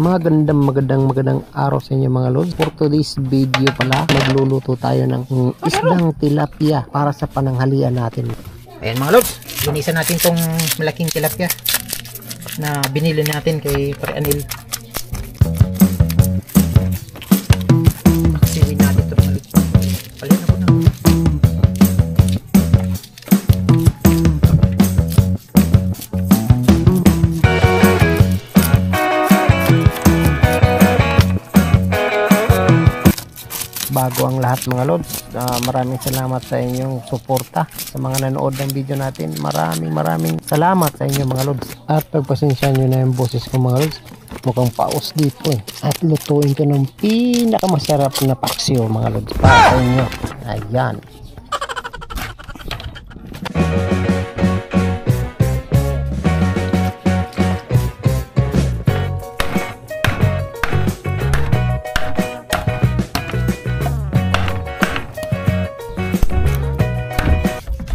Magandang araw sa inyo mga lods. For today's video pala, magluluto tayo ng isdang tilapia para sa pananghalian natin. Ayan mga lods, linisan natin tong malaking tilapia na binili natin kay Pare Anil. Siwin natin ito mga lods. Palihan ako na. Bago ang lahat mga lods, maraming salamat sa inyong suporta sa mga nanood ng video natin. Maraming salamat sa inyo mga lods. At pagpasensya nyo na yung boses ko mga lods, mukhang paus dito At lutuin ko ng pinakamasarap na paksiw mga lods para sa inyo. Ayan.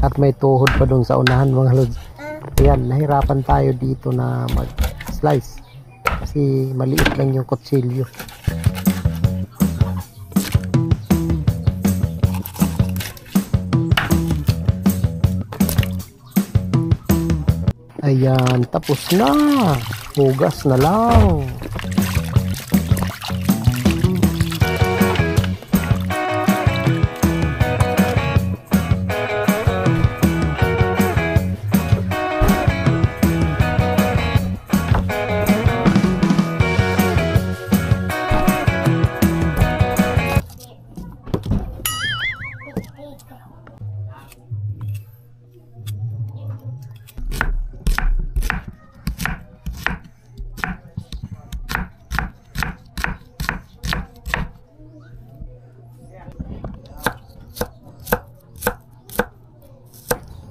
At may tuhod pa doon sa unahan mga lods. Ayan, nahirapan tayo dito na mag-slice kasi maliit lang yung kutsilyo. Ayan, tapos na. Hugas na lang.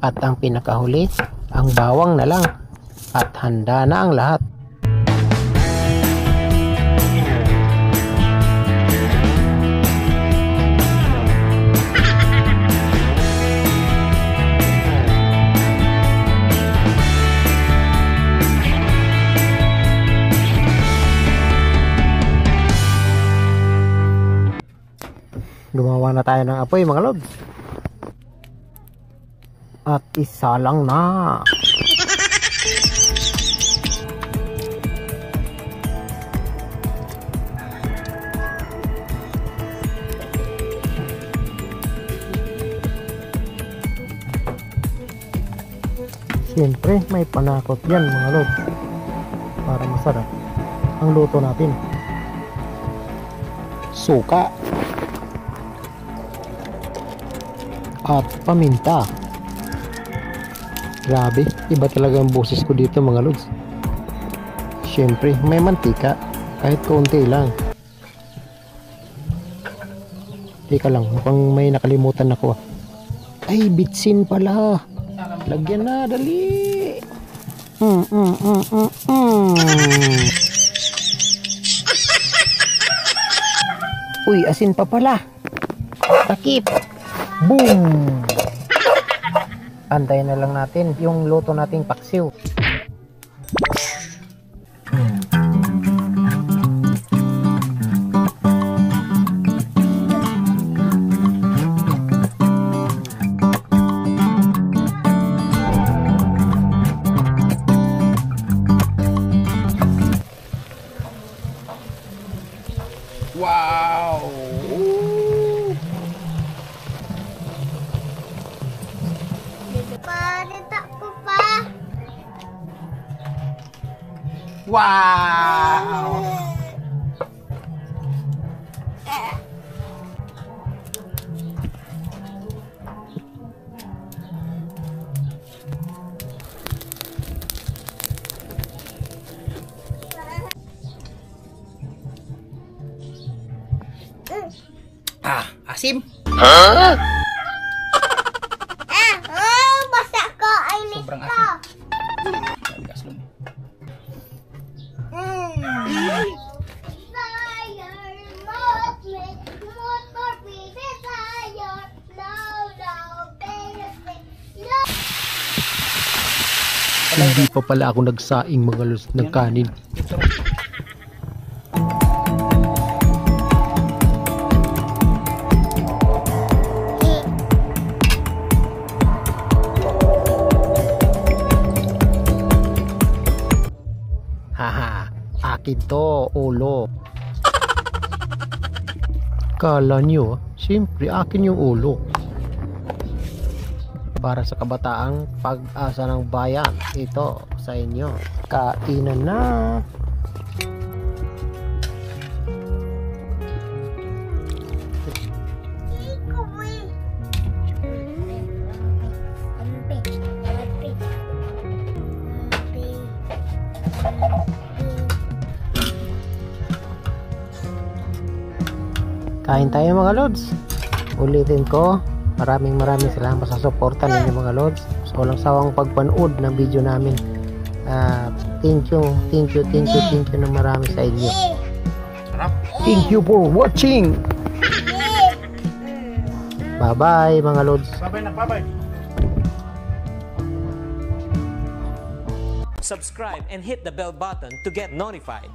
At ang pinakahuli, ang bawang na lang. At handa na ang lahat. Gumawa na tayo ng apoy mga lods. At isa lang na. Siyempre may panakot yan mga lods para masarap ang luto natin. Suka at paminta. Grabe, iba talaga ang boses ko dito mga lods. Siyempre, may mantika, kahit konti lang. Teka lang, mukhang may nakalimutan ako. Ay, bitsin pala. Lagyan na, dali. Uy, asin pa pala. Takip. Boom. Antayin na lang natin yung luto nating paksiw. Wow! Wow! Asim? Huh? Basta ko ay sobrang asim. Hindi pa pala ako nagsaing mga lods ng kanin. Akin to, ulo. Kala nyo, siyempre akin yung ulo. Para sa kabataang pag-asa ng bayan, ito sa inyo. Kainan na. Kain tayo mga lods. Ulitin ko, maraming salamat sa suporta ninyo mga lods. So walang sawang pagpanood ng video namin. Thank you na marami sa inyo. Thank you for watching. Bye bye mga lods. Bye-bye. Subscribe and hit the bell button to get notified.